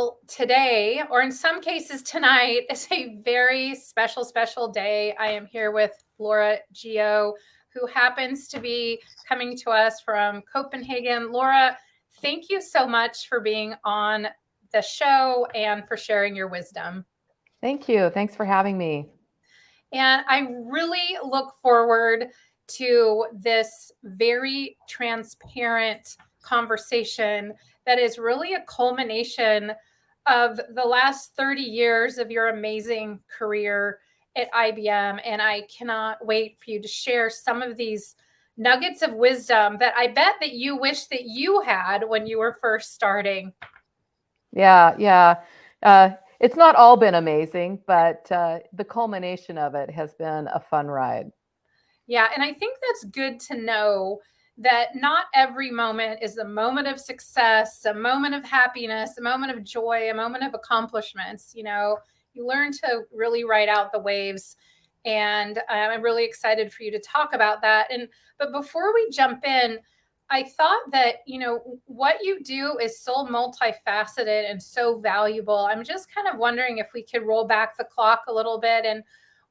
Well, today, or in some cases tonight, is a very special, special day. I am here with Laura Guio, who happens to be coming to us from Copenhagen. Laura, thank you so much for being on the show and for sharing your wisdom. Thank you. Thanks for having me. And I really look forward to this very transparent conversation that is really a culmination of the last 30 years of your amazing career at IBM. And I cannot wait for you to share some of these nuggets of wisdom that I bet that you wish that you had when you were first starting. Yeah. It's not all been amazing, but the culmination of it has been a fun ride. Yeah, and I think that's good to know that not every moment is a moment of success, a moment of happiness, a moment of joy, a moment of accomplishments. You learn to really ride out the waves. And I'm really excited for you to talk about that. But before we jump in, I thought that, what you do is so multifaceted and so valuable. I'm just kind of wondering if we could roll back the clock a little bit and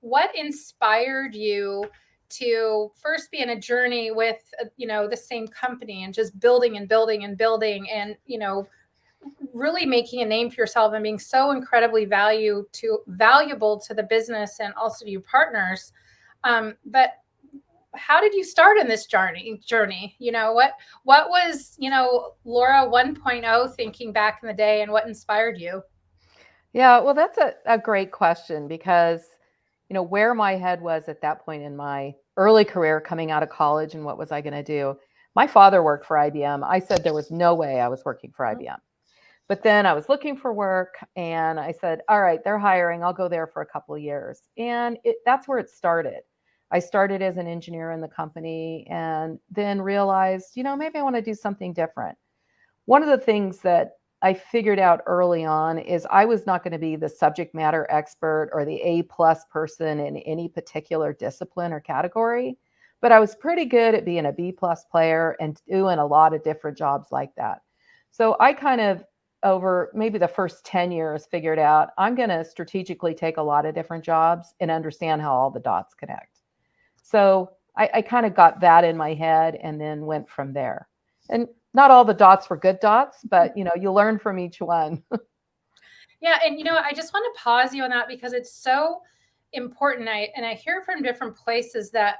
what inspired you to first be in a journey with the same company and just building and building and building and really making a name for yourself and being so incredibly valuable to the business and also to your partners. But how did you start in this journey? What was Laura 1.0 thinking back in the day, and what inspired you? Yeah, well, that's a great question because, where my head was at that point in my early career coming out of college and what was I going to do? My father worked for IBM. I said there was no way I was working for IBM. But then I was looking for work and I said, all right, they're hiring. I'll go there for a couple of years. And that's where it started. I started as an engineer in the company and then realized, maybe I want to do something different. One of the things that I figured out early on is I was not going to be the subject matter expert or the A+ person in any particular discipline or category, but I was pretty good at being a B+ player and doing a lot of different jobs like that. So I kind of, over maybe the first 10 years, figured out I'm going to strategically take a lot of different jobs and understand how all the dots connect. So I kind of got that in my head and then went from there. And not all the dots were good dots, but you learn from each one. Yeah, and I just want to pause you on that because it's so important. I hear from different places that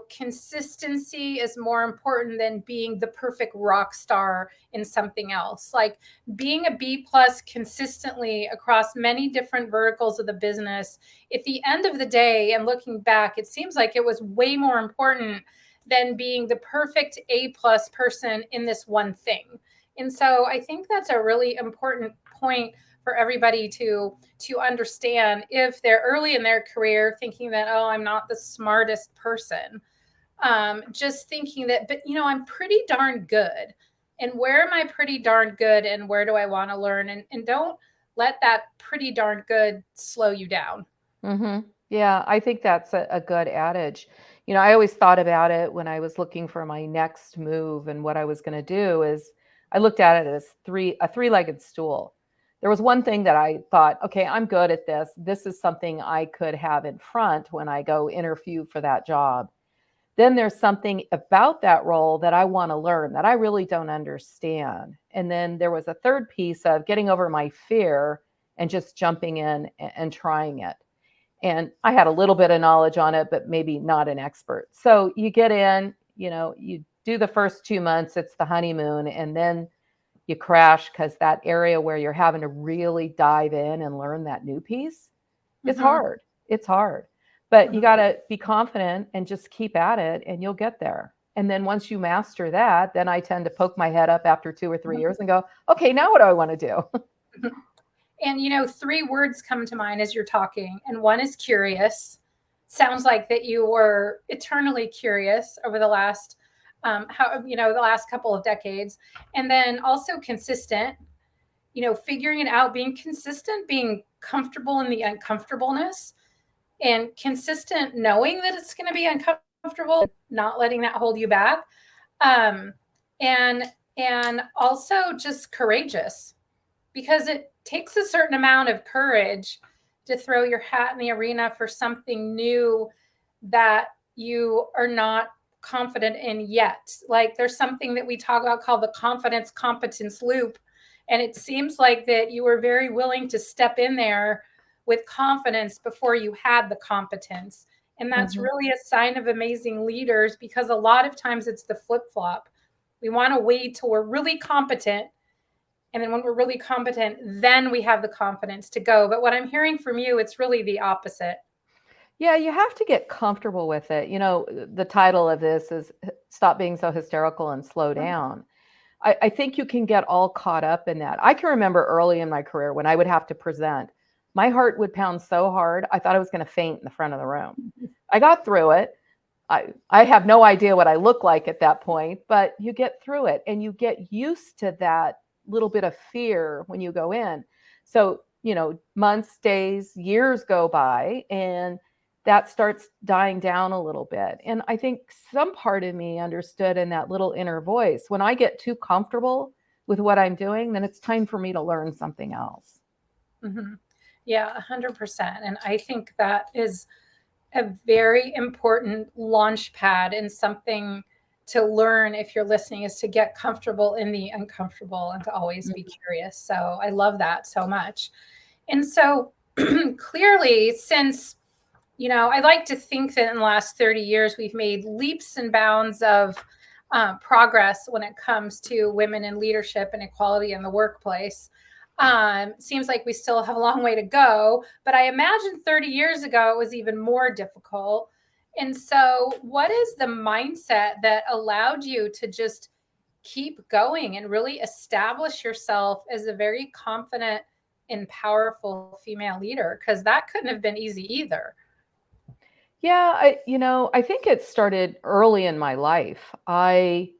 consistency is more important than being the perfect rock star in something else. Like being a B+ consistently across many different verticals of the business. At the end of the day, and looking back, it seems like it was way more important than being the perfect A+ person in this one thing. And so I think that's a really important point for everybody to understand if they're early in their career thinking that, oh, I'm not the smartest person. Just thinking that, but I'm pretty darn good. And where am I pretty darn good, and where do I want to learn? And don't let that pretty darn good slow you down. hmm Yeah, I think that's a good adage. I always thought about it when I was looking for my next move and what I was going to do is I looked at it as a three-legged stool. There was one thing that I thought, okay, I'm good at this. This is something I could have in front when I go interview for that job. Then there's something about that role that I want to learn that I really don't understand. And then there was a third piece of getting over my fear and just jumping in and trying it. And I had a little bit of knowledge on it, but maybe not an expert. So you get in, you do the first 2 months, it's the honeymoon, and then you crash because that area where you're having to really dive in and learn that new piece is Mm-hmm. hard. It's hard. But you Mm-hmm. got to be confident and just keep at it and you'll get there. And then once you master that, then I tend to poke my head up after 2 or 3 years and go, okay, now what do I want to do? And three words come to mind as you're talking, and one is curious. Sounds like that you were eternally curious over the last the last couple of decades. And then also consistent, figuring it out, being consistent, being comfortable in the uncomfortableness, and consistent knowing that it's going to be uncomfortable, not letting that hold you back. um and also just courageous. because it takes a certain amount of courage to throw your hat in the arena for something new that you are not confident in yet. Like there's something that we talk about called the confidence competence loop. And it seems like that you were very willing to step in there with confidence before you had the competence. And that's Mhm. really a sign of amazing leaders, because a lot of times it's the flip flop. We want to wait till we're really competent. And then when we're really competent, then we have the confidence to go. But what I'm hearing from you, it's really the opposite. Yeah, you have to get comfortable with it. The title of this is Stop Being So Hysterical and Slow Down. I think you can get all caught up in that. I can remember early in my career when I would have to present, my heart would pound so hard, I thought I was going to faint in the front of the room. I got through it. I have no idea what I look like at that point, but you get through it and you get used to that little bit of fear when you go in. So, months, days, years go by and that starts dying down a little bit. And I think some part of me understood in that little inner voice, when I get too comfortable with what I'm doing, then it's time for me to learn something else. Mm-hmm. Yeah, 100%. And I think that is a very important launch pad, and something to learn if you're listening is to get comfortable in the uncomfortable and to always be curious. So I love that so much. And so clearly, since, I like to think that in the last 30 years, we've made leaps and bounds of progress when it comes to women in leadership and equality in the workplace. Seems like we still have a long way to go, but I imagine 30 years ago it was even more difficult. And so, what is the mindset that allowed you to just keep going and really establish yourself as a very confident and powerful female leader? Because that couldn't have been easy either. Yeah, I think it started early in my life. I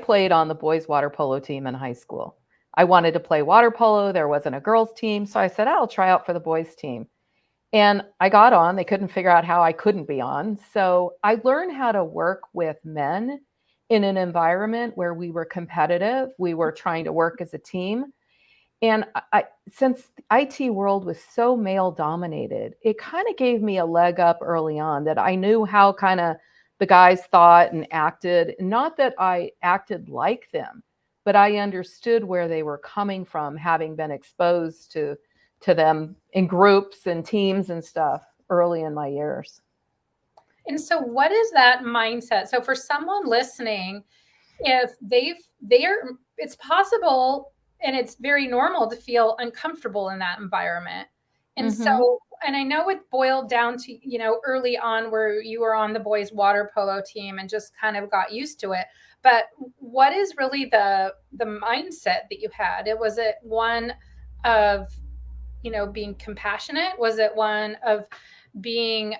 played on the boys water polo team in high school. I wanted to play water polo. There wasn't a girls team, so I said, I'll try out for the boys team. And I got on. They couldn't figure out how I couldn't be on. So I learned how to work with men in an environment where we were competitive. We were trying to work as a team. And since the IT world was so male dominated, it kind of gave me a leg up early on that I knew how kind of the guys thought and acted. Not that I acted like them, but I understood where they were coming from, having been exposed to them in groups and teams and stuff early in my years. And so, what is that mindset? So, for someone listening, if they're, it's possible and it's very normal to feel uncomfortable in that environment. And Hmm. so, and I know it boiled down to, early on where you were on the boys water polo team and just kind of got used to it. But what is really the mindset that you had? Was it one of, being compassionate? Was it one of being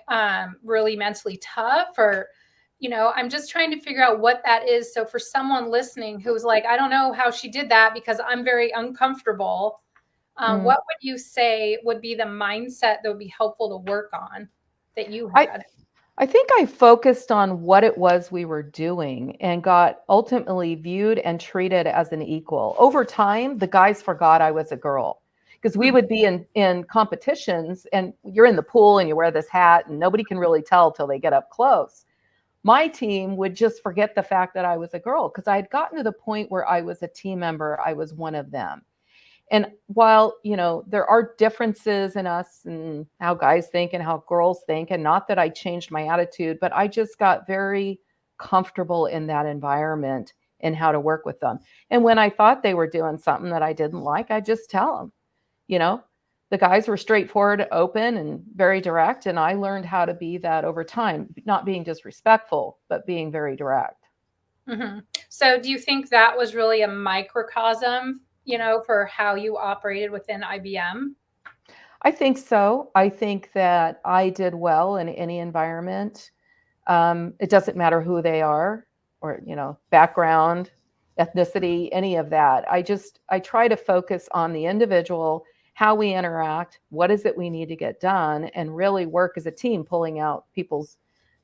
really mentally tough? Or, I'm just trying to figure out what that is. So for someone listening who's like, I don't know how she did that because I'm very uncomfortable, what would you say would be the mindset that would be helpful to work on that you I had? I think I focused on what it was we were doing and got ultimately viewed and treated as an equal. Over time, the guys forgot I was a girl because we Mhm. would be in competitions and you're in the pool and you wear this hat and nobody can really tell till they get up close. My team would just forget the fact that I was a girl because I had gotten to the point where I was a team member, I was one of them. And while, there are differences in us and how guys think and how girls think, and not that I changed my attitude, but I just got very comfortable in that environment and how to work with them. And when I thought they were doing something that I didn't like, I just tell them, you know, the guys were straightforward, open, and very direct. And I learned how to be that over time, not being disrespectful, but being very direct. Mhm. So do you think that was really a microcosm, for how you operated within IBM? I think so. I think that I did well in any environment. It doesn't matter who they are or, background, ethnicity, any of that. I try to focus on the individual, how we interact, what is it we need to get done, and really work as a team, pulling out people's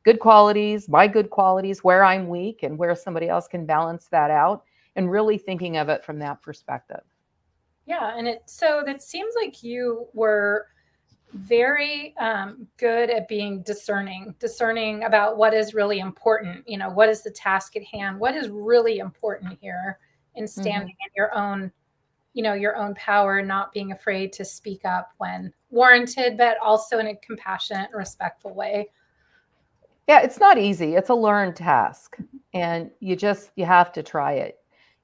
good qualities, my good qualities, where I'm weak and where somebody else can balance that out, and really thinking of it from that perspective. Yeah, and so that seems like you were very good at being discerning about what is really important. What is the task at hand? What is really important here? In standing Mhm. in your own power, not being afraid to speak up when warranted, but also in a compassionate and respectful way. Yeah, it's not easy. It's a learned task. And you have to try it.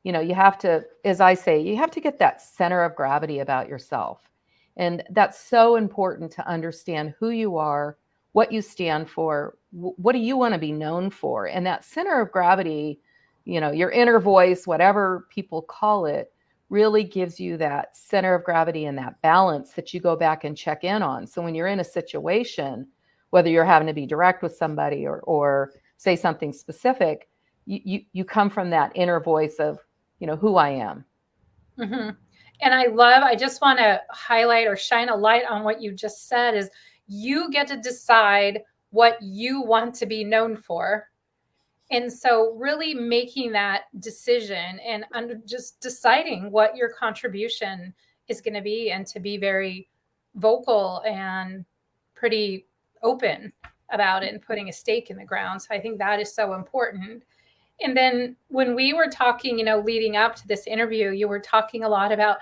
You have to, as I say, you have to get that center of gravity about yourself. And that's so important to understand who you are, what you stand for, what do you want to be known for? And that center of gravity, your inner voice, whatever people call it, really gives you that center of gravity and that balance that you go back and check in on. So when you're in a situation, whether you're having to be direct with somebody or say something specific, you come from that inner voice of, who I am. Mm-hmm. And I just want to highlight or shine a light on what you just said is you get to decide what you want to be known for. And so really making that decision and just deciding what your contribution is going to be, and to be very vocal and pretty open about it and putting a stake in the ground. So I think that is so important. And then when we were talking, leading up to this interview, you were talking a lot about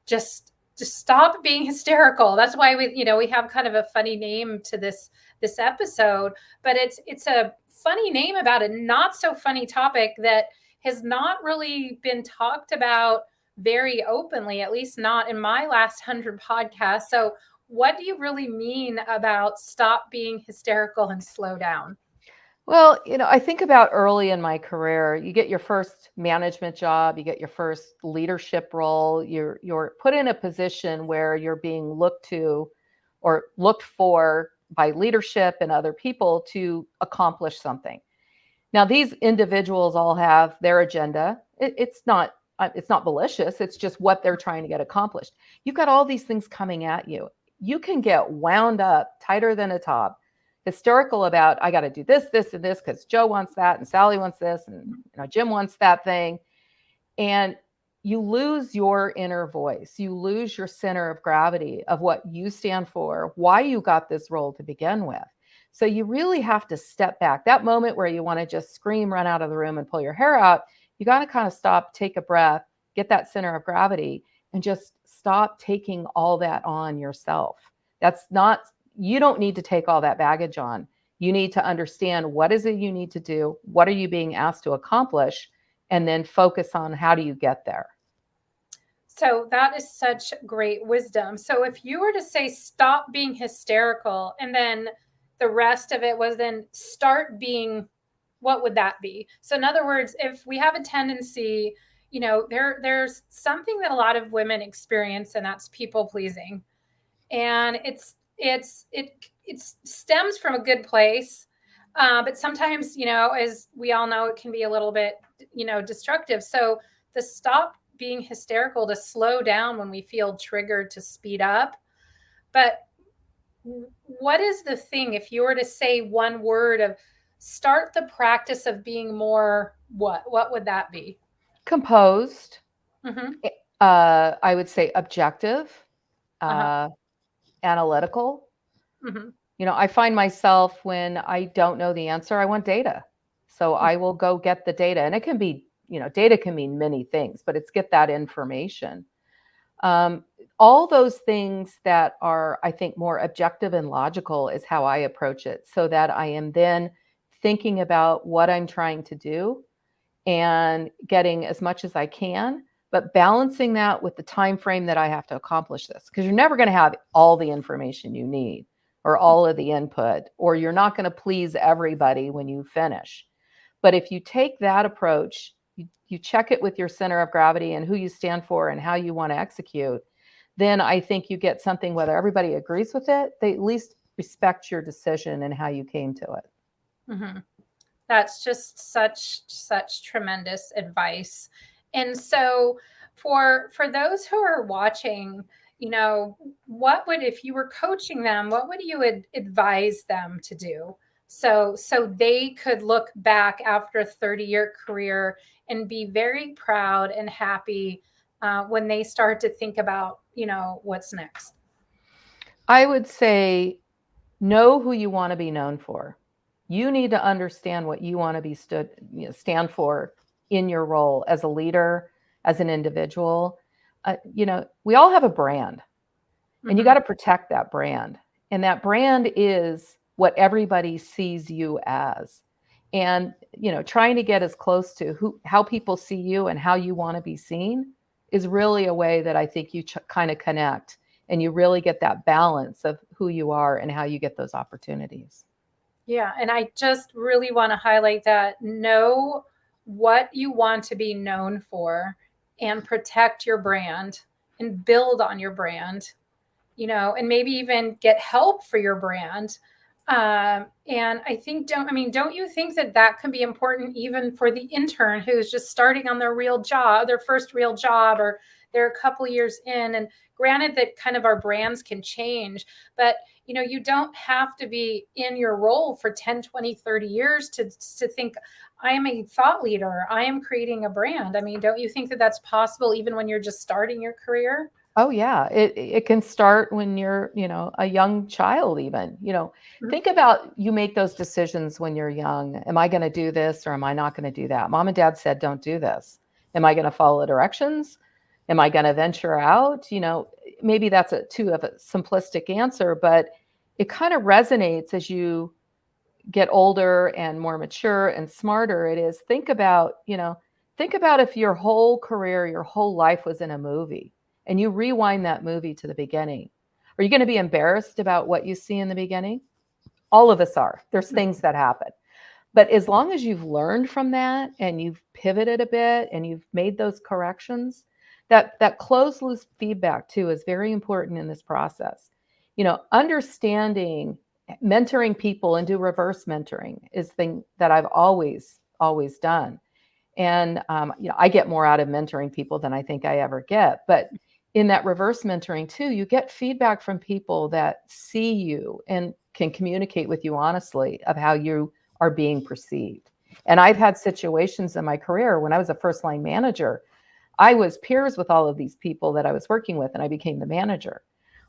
just stop being hysterical. That's why we have kind of a funny name to this episode, but it's a funny name about a not so funny topic that has not really been talked about very openly, at least not in my last 100 podcasts. So what do you really mean about stop being hysterical and slow down? Well, I think about early in my career, you get your first management job, you get your first leadership role, you're put in a position where you're being looked to or looked for by leadership and other people to accomplish something. Now, these individuals all have their agenda. It's not malicious. It's just what they're trying to get accomplished. You've got all these things coming at you. You can get wound up tighter than a top, hysterical about I got to do this, this, and this because Joe wants that, and Sally wants this, and Jim wants that thing, and you lose your inner voice. You lose your center of gravity of what you stand for, why you got this role to begin with. So you really have to step back. That moment where you want to just scream, run out of the room, and pull your hair out, you got to kind of stop, take a breath, get that center of gravity, and just stop taking all that on yourself. That's not, you don't need to take all that baggage on. You need to understand what is it you need to do? What are you being asked to accomplish? And then focus on how do you get there. So that is such great wisdom. So if you were to say stop being hysterical, and then the rest of it was then start being, what would that be? So in other words, if we have a tendency, there's something that a lot of women experience, and that's people pleasing. And it stems from a good place. But sometimes, as we all know, it can be a little bit, destructive. So the stop being hysterical, to slow down when we feel triggered, to speed up. But what is the thing, if you were to say one word of start the practice of being more, what would that be? Composed, Mm-hmm. I would say objective, Uh-huh. uh, analytical. Mm-hmm. I find myself when I don't know the answer, I want data. So I will go get the data. And it can be, data can mean many things, but it's get that information. Um, all those things that are, I think, more objective and logical is how I approach it, so that I am then thinking about what I'm trying to do and getting as much as I can, but balancing that with the time frame that I have to accomplish this, because you're never going to have all the information you need or all of the input, or you're not going to please everybody when you finish. But if you take that approach, you check it with your center of gravity and who you stand for and how you want to execute, then I think you get something, whether everybody agrees with it, they at least respect your decision and how you came to it. Mm-hmm. That's just such tremendous advice. And so for those who are watching, what would, if you were coaching them, what would you advise them to do? So they could look back after a 30-year career and be very proud and happy when they start to think about, what's next? I would say know who you want to be known for. You need to understand what you want to stand for in your role as a leader, as an individual. We all have a brand, and you got Mm-hmm. to protect that brand. And that brand is what everybody sees you as. And trying to get as close to how people see you and how you want to be seen is really a way that I think you kind of connect, and you really get that balance of who you are and how you get those opportunities. Yeah, and I just really want to highlight that know what you want to be known for and protect your brand and build on your brand, and maybe even get help for your brand. And I think, don't you think that that can be important even for the intern who's just starting on their first real job, or they're a couple years in? And granted that kind of our brands can change, but you don't have to be in your role for 10, 20, 30 years to think, I am a thought leader, I am creating a brand. I mean, don't you think that that's possible even when you're just starting your career? Oh yeah, it can start when you're, a young child even. Mhm. Think about, you make those decisions when you're young. Am I going to do this or am I not going to do that? Mom and dad said don't do this. Am I going to follow the directions? Am I going to venture out? Maybe that's too of a simplistic answer, but it kind of resonates as you get older and more mature and smarter. It is, think about if your whole career, your whole life was in a movie, and you rewind that movie to the beginning. Are you going to be embarrassed about what you see in the beginning? All of us are. There's things that happen. But as long as you've learned from that and you've pivoted a bit and you've made those corrections, that closed loop feedback too is very important in this process. Understanding, mentoring people and do reverse mentoring is thing that I've always done. And I get more out of mentoring people than I think I ever get. But in that reverse mentoring too, you get feedback from people that see you and can communicate with you honestly of how you are being perceived. And I've had situations in my career when I was a first line manager, I was peers with all of these people that I was working with, and I became the manager.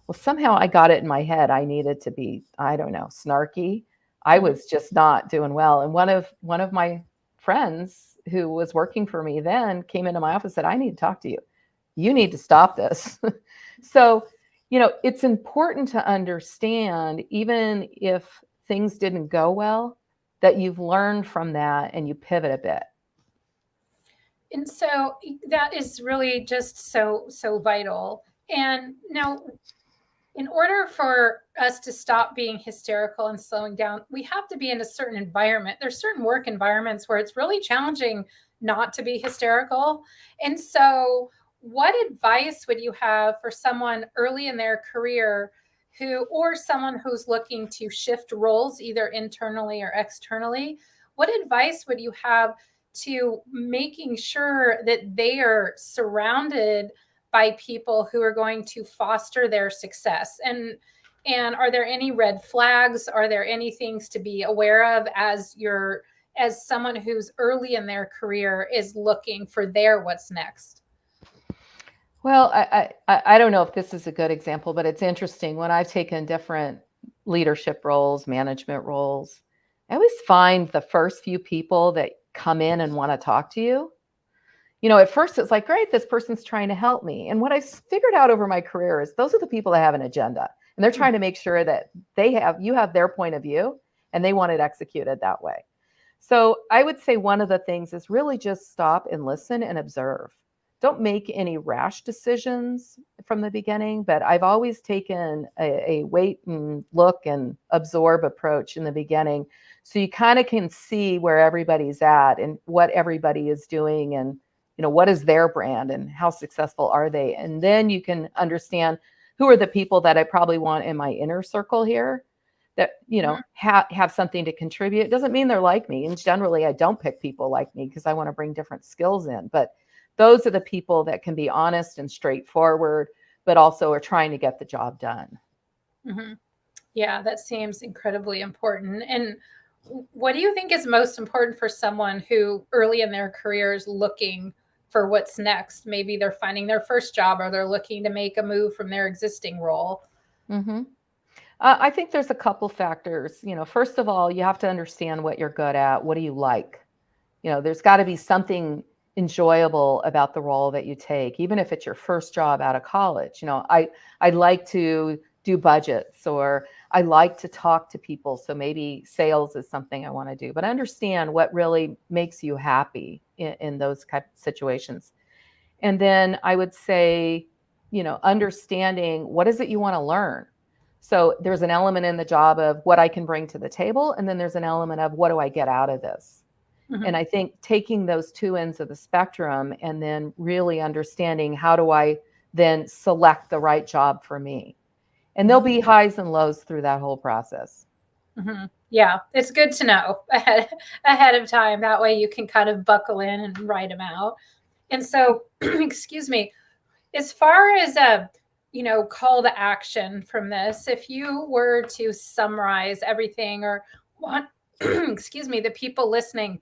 Well, somehow I got it in my head I needed to be, I don't know, snarky. I Mhm. was just not doing well. And one of my friends who was working for me then came into my office and said, I need to talk to you. You need to stop this. So, it's important to understand, even if things didn't go well, that you've learned from that and you pivot a bit. And so that is really just so vital. And now, in order for us to stop being hysterical and slowing down, we have to be in a certain environment. There's certain work environments where it's really challenging not to be hysterical. And so, what advice would you have for someone early in their career or someone who's looking to shift roles either internally or externally? What advice would you have to making sure that they are surrounded by people who are going to foster their success? And are there any red flags? Are there any things to be aware of as someone who's early in their career is looking for their what's next? Well, I don't know if this is a good example, but it's interesting. When I've taken different leadership roles, management roles, I always find the first few people that come in and want to talk to you. At first it's like, great, this person's trying to help me. And what I figured out over my career is those are the people that have an agenda, and they're trying to make sure that you have their point of view and they want it executed that way. So I would say one of the things is really just stop and listen and observe. Don't make any rash decisions from the beginning, but I've always taken a wait and look and absorb approach in the beginning. So you kind of can see where everybody's at and what everybody is doing, and what is their brand and how successful are they. And then you can understand who are the people that I probably want in my inner circle here that have something to contribute. It doesn't mean they're like me, and generally I don't pick people like me because I want to bring different skills in. But those are the people that can be honest and straightforward, but also are trying to get the job done. Mm-hmm. Yeah, that seems incredibly important. And what do you think is most important for someone who early in their career is looking for what's next. Maybe they're finding their first job, or they're looking to make a move from their existing role. Mm-hmm. I think there's a couple factors. First of all, you have to understand what you're good at. What do you like? There's got to be something enjoyable about the role that you take, even if it's your first job out of college. I like to do budgets, or I like to talk to people. So maybe sales is something I want to do, but understand what really makes you happy in those type of situations. And then I would say, understanding what is it you want to learn. So there's an element in the job of what I can bring to the table, and then there's an element of what do I get out of this. And I think taking those two ends of the spectrum and then really understanding how do I then select the right job for me. And there'll be highs and lows through that whole process. Mm-hmm. Yeah, it's good to know ahead of time. That way you can kind of buckle in and write them out. And so, excuse me, as far as a call to action from this, if you were to summarize everything, or want excuse me, the people listening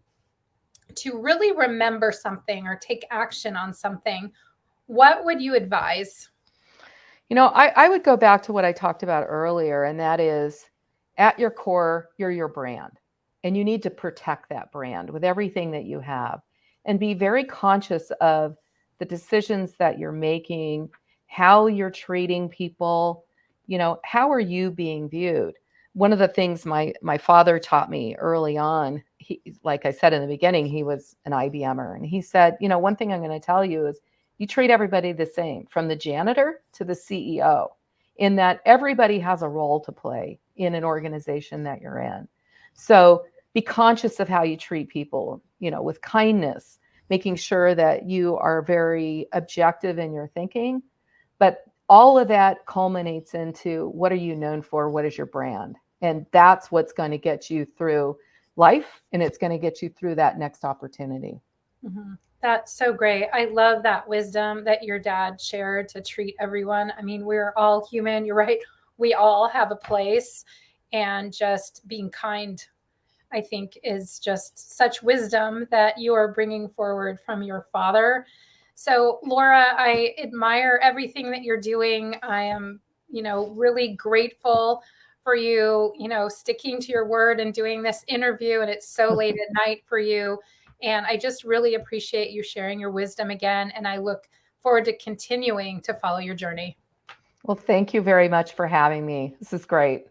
to really remember something or take action on something, what would you advise? I would go back to what I talked about earlier, and that is, at your core, you're your brand. And you need to protect that brand with everything that you have, and be very conscious of the decisions that you're making, how you're treating people, how are you being viewed? One of the things my father taught me early on, like I said in the beginning, he was an IBMer, and he said, one thing I'm going to tell you is you treat everybody the same, from the janitor to the CEO, in that everybody has a role to play in an organization that you're in. So be conscious of how you treat people, with kindness, making sure that you are very objective in your thinking. But all of that culminates into, what are you known for? What is your brand? And that's what's going to get you through life, and it's going to get you through that next opportunity. Mm-hmm. That's so great. I love that wisdom that your dad shared, to treat everyone. I mean, we're all human. You're right. We all have a place, and just being kind, I think, is just such wisdom that you are bringing forward from your father. So, Laura, I admire everything that you're doing. I am, really grateful for you, sticking to your word and doing this interview. And it's so late at night for you. And I just really appreciate you sharing your wisdom again. And I look forward to continuing to follow your journey. Well, thank you very much for having me. This is great.